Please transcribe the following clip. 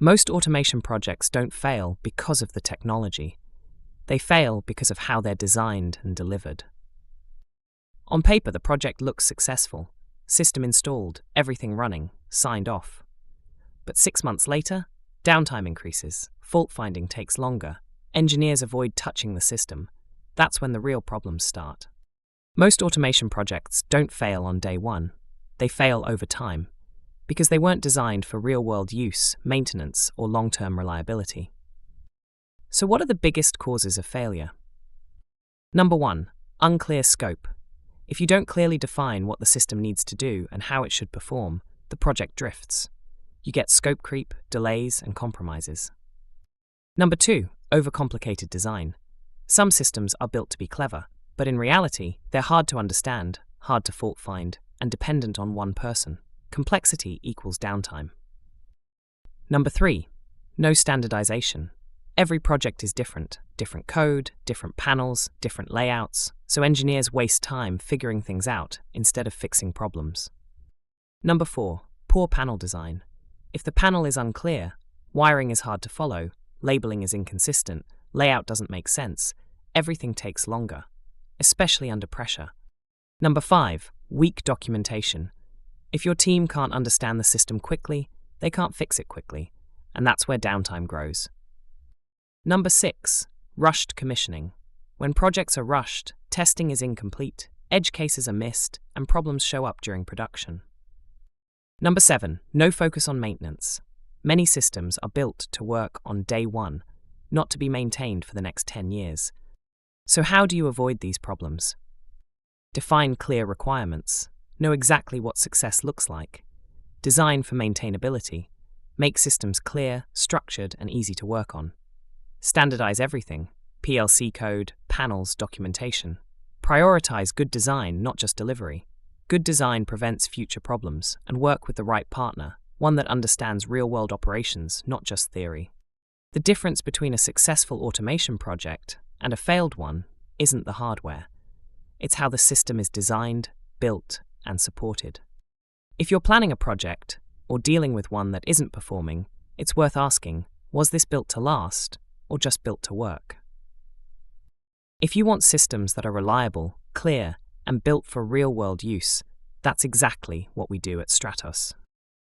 Most automation projects don't fail because of the technology. They fail because of how they're designed and delivered. On paper, the project looks successful. System installed, everything running, signed off. But 6 months later, downtime increases, fault finding takes longer, engineers avoid touching the system. That's when the real problems start. Most automation projects don't fail on day one. They fail over time, because they weren't designed for real-world use, maintenance, or long-term reliability. So what are the biggest causes of failure? Number 1, unclear scope. If you don't clearly define what the system needs to do and how it should perform, the project drifts. You get scope creep, delays, and compromises. Number 2, overcomplicated design. Some systems are built to be clever, but in reality, they're hard to understand, hard to fault find, and dependent on one person. Complexity equals downtime. Number 3, no standardization. Every project is different code, different panels, different layouts, so engineers waste time figuring things out instead of fixing problems. Number 4, poor panel design. If the panel is unclear, wiring is hard to follow, labeling is inconsistent, layout doesn't make sense, everything takes longer, especially under pressure. Number 5, weak documentation. If your team can't understand the system quickly, they can't fix it quickly, and that's where downtime grows. Number 6, rushed commissioning. When projects are rushed, testing is incomplete, edge cases are missed, and problems show up during production. Number 7, no focus on maintenance. Many systems are built to work on day one, not to be maintained for the next 10 years. So how do you avoid these problems? Define clear requirements. Know exactly what success looks like. Design for maintainability. Make systems clear, structured, and easy to work on. Standardize everything: PLC code, panels, documentation. Prioritize good design, not just delivery. Good design prevents future problems, and work with the right partner, one that understands real-world operations, not just theory. The difference between a successful automation project and a failed one isn't the hardware. It's how the system is designed, built, and supported. If you're planning a project or dealing with one that isn't performing, it's worth asking, was this built to last or just built to work? If you want systems that are reliable, clear, and built for real-world use, that's exactly what we do at Stratos.